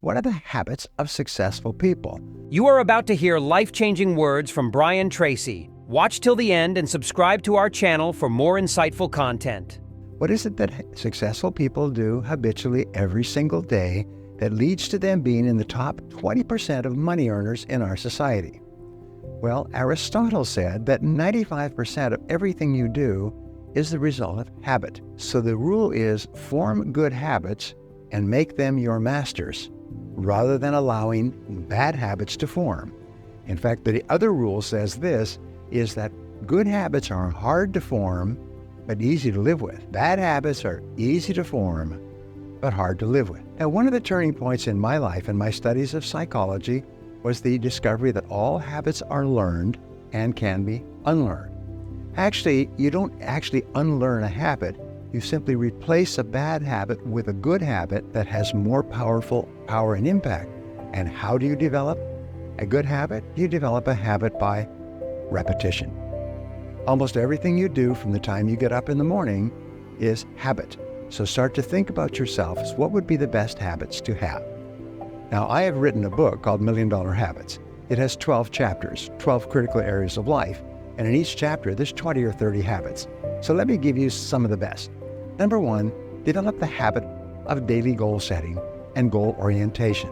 What are the habits of successful people? You are about to hear life-changing words from Brian Tracy. Watch till the end and subscribe to our channel for more insightful content. What is it that successful people do habitually every single day that leads to them being in the top 20% of money earners in our society? Well, Aristotle said that 95% of everything you do is the result of habit. So the rule is form good habits and make them your masters, rather than allowing bad habits to form. In fact, the other rule says this, is that good habits are hard to form, but easy to live with. Bad habits are easy to form, but hard to live with. Now, one of the turning points in my life and my studies of psychology was the discovery that all habits are learned and can be unlearned. Actually, you don't actually unlearn a habit. You simply replace a bad habit with a good habit that has more power and impact. And how do you develop a good habit? You develop a habit by repetition. Almost everything you do from the time you get up in the morning is habit. So start to think about yourself as what would be the best habits to have. Now, I have written a book called $1 Million Habits. It has 12 chapters, 12 critical areas of life. And in each chapter, there's 20 or 30 habits. So let me give you some of the best. Number 1, develop the habit of daily goal setting and goal orientation.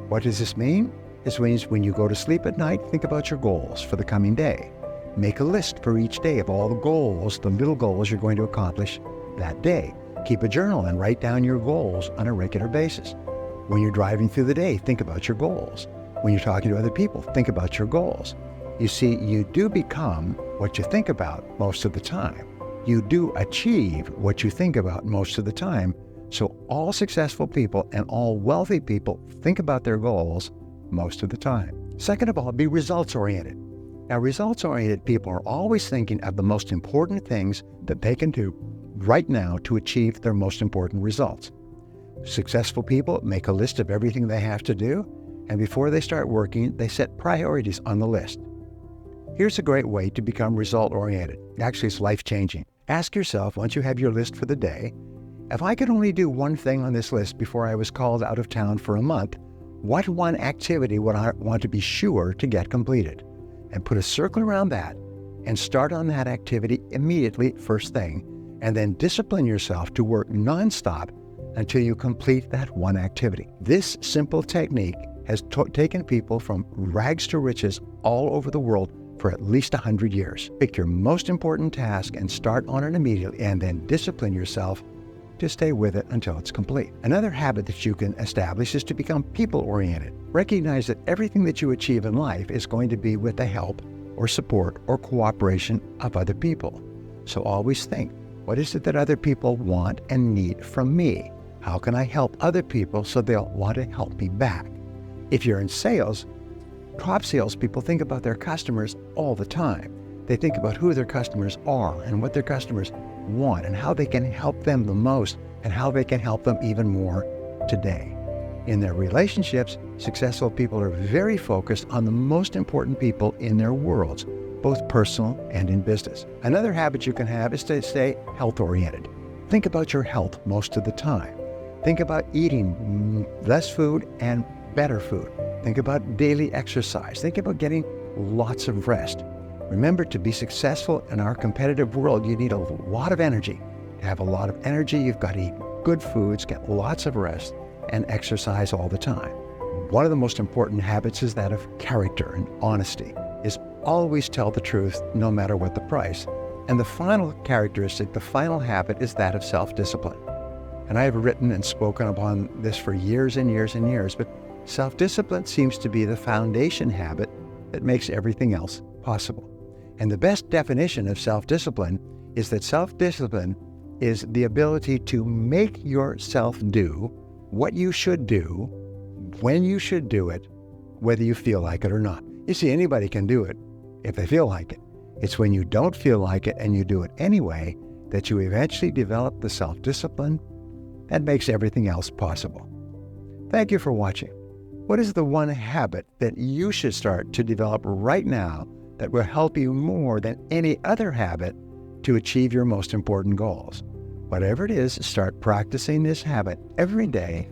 What does this mean? This means when you go to sleep at night, think about your goals for the coming day. Make a list for each day of all the goals, the little goals you're going to accomplish that day. Keep a journal and write down your goals on a regular basis. When you're driving through the day, think about your goals. When you're talking to other people, think about your goals. You see, you do become what you think about most of the time. You do achieve what you think about most of the time. So all successful people and all wealthy people think about their goals most of the time. Second of all, be results-oriented. Now, results-oriented people are always thinking of the most important things that they can do right now to achieve their most important results. Successful people make a list of everything they have to do, and before they start working, they set priorities on the list. Here's a great way to become result-oriented. Actually, it's life-changing. Ask yourself, once you have your list for the day, if I could only do one thing on this list before I was called out of town for a month, what one activity would I want to be sure to get completed? And put a circle around that and start on that activity immediately first thing, and then discipline yourself to work nonstop until you complete that one activity. This simple technique has taken people from rags to riches all over the world for at least 100 years. Pick your most important task and start on it immediately, and then discipline yourself to stay with it until it's complete. Another habit that you can establish is to become people-oriented. Recognize that everything that you achieve in life is going to be with the help or support or cooperation of other people. So always think, what is it that other people want and need from me? How can I help other people so they'll want to help me back? If you're in sales, top salespeople think about their customers all the time. They think about who their customers are and what their customers want and how they can help them the most and how they can help them even more today. In their relationships, successful people are very focused on the most important people in their worlds, both personal and in business. Another habit you can have is to stay health-oriented. Think about your health most of the time. Think about eating less food and better food. Think about daily exercise. Think about getting lots of rest. Remember, to be successful in our competitive world, you need a lot of energy. To have a lot of energy, you've got to eat good foods, get lots of rest, and exercise all the time. One of the most important habits is that of character and honesty, is always tell the truth no matter what the price. And the final characteristic, the final habit, is that of self-discipline. And I have written and spoken upon this for years and years and years, but self-discipline seems to be the foundation habit that makes everything else possible. And the best definition of self-discipline is that self-discipline is the ability to make yourself do what you should do, when you should do it, whether you feel like it or not. You see, anybody can do it if they feel like it. It's when you don't feel like it and you do it anyway that you eventually develop the self-discipline that makes everything else possible. Thank you for watching. What is the one habit that you should start to develop right now that will help you more than any other habit to achieve your most important goals? Whatever it is, start practicing this habit every day